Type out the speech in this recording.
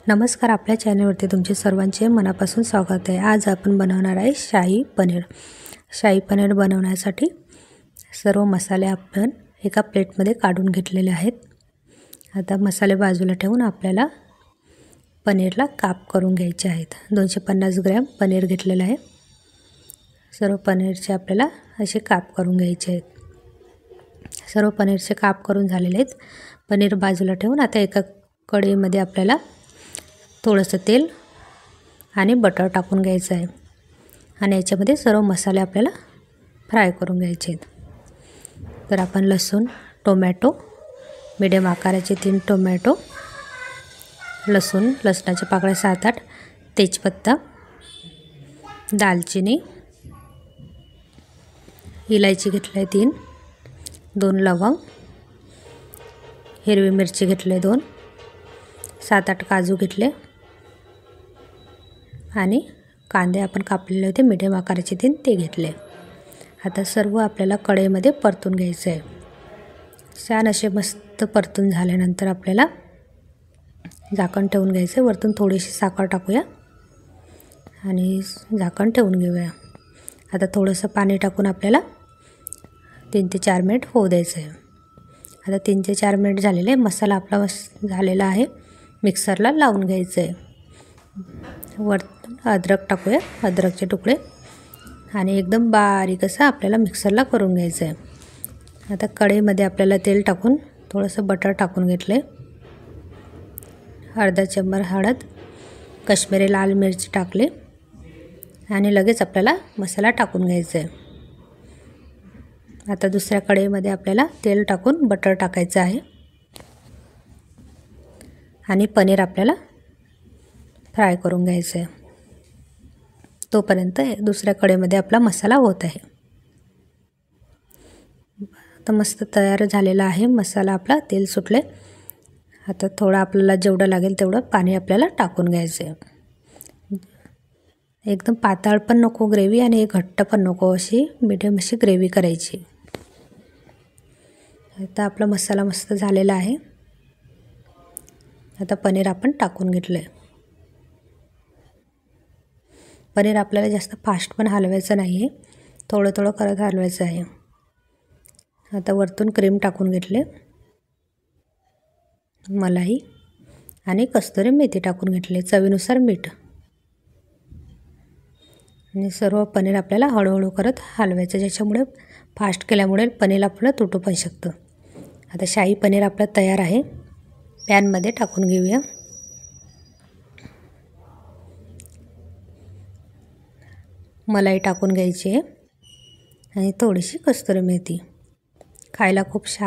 नमस्कार, आपल्या चॅनलवरती तुमचे सर्वांचे मनापासून स्वागत आहे। आज आपण बनवणार आहे शाही पनीर। शाही पनीर बनवण्यासाठी सर्व मसाले आपण एका प्लेटमध्ये काढून घेतलेले आहेत। आता मसाले बाजूला ठेवून आपल्याला पनीरला काप करून घ्यायचे आहेत। 250 ग्रॅम पनीर घेतलेले आहे। सर्व पनीरचे आपल्याला असे काप करून घ्यायचे आहेत। सर्व पनीरचे काप करून झालेले आहेत। पनीर बाजूला ठेवून आता एका कढईमध्ये आपल्याला थोडंसं तेल आणि बटर टाकून घ्यायचं आहे आणि याच्यामध्ये सर्व मसाले आपल्याला फ्राय करून घ्यायचे आहेत। तर आपण लसूण, टोमॅटो, मीडियम आकाराचे 3 टोमॅटो, लसणाच्या पाकळ्या 7-8, तेजपत्ता, दालचिनी, इलायची घेतली आहे 3, 2 लवंग, हिरवी मिरची घेतली 2, 7-8 काजू घेतले आणि कांदे आपण कापलेले होते मीडियम आकाराचे 3 ते घेतले। आता सर्व आपल्याला कढईमध्ये परतून घ्यायचे आहे। छान असे मस्त परतून झाल्यानंतर आपल्याला झाकण ठेवून घ्यायचे। वरतून थोडीशी साखर टाकूया आणि झाकण ठेवून घेऊया। आता थोडंसं पाणी टाकून आपल्याला 3 ते 4 मिनिट होऊ द्यायचं आहे। आता 3 ते 4 मिनिट झालेले, मसाला आपला झालेला आहे। मिक्सरला लावून घ्यायचं आहे। वरतून अद्रक टाकूया, अद्रकचे तुकडे, आणि एकदम बारीक असं आपल्याला मिक्सरला करून घ्यायचं आहे। आता कढईमध्ये आपल्याला तेल टाकून थोडंसं बटर टाकून घेतले, अर्धा चमचा हळद, काश्मीरी लाल मिरची टाकले आणि लगेच आपल्याला मसाला टाकून घ्यायचा आहे। आता दुसऱ्या कढईमध्ये आपल्याला तेल टाकून बटर टाकायचं आहे आणि पनीर आपल्याला फ्राय करून घ्यायचं आहे। तोपर्यंत दुसऱ्या कढईमध्ये आपला मसाला होत आहे। आता मस्त तयार झालेला आहे मसाला आपला, तेल सुटले। आता थोडं आपल्याला जेवढं लागेल तेवढं पाणी आपल्याला टाकून घ्यायचं आहे। एकदम पातळ पण नको ग्रेव्ही आणि घट्ट पण नको, अशी मीडियम अशी ग्रेव्ही करायची। आता आपला मसाला मस्त झालेला आहे। आता पनीर आपण टाकून घेतलं आहे। पनीर आपल्याला जास्त फास्ट पण हलवायचं नाही आहे, थोडं थोडं करत हलवायचं आहे। आता वरतून क्रीम टाकून घेतले, मलाई आणि कस्तुरी मेथी टाकून घेतले, चवीनुसार मीठ, आणि सर्व पनीर आपल्याला हळूहळू करत हलवायचं, ज्याच्यामुळे फास्ट केल्यामुळे पनीर आपलं तुटू पण शकतं। आता शाही पनीर आपलं तयार आहे। पॅनमध्ये टाकून घेऊया। मलाई टाकून घ्यायची आहे आणि थोडीशी कस्तुरी मेथी। खायला खूप छान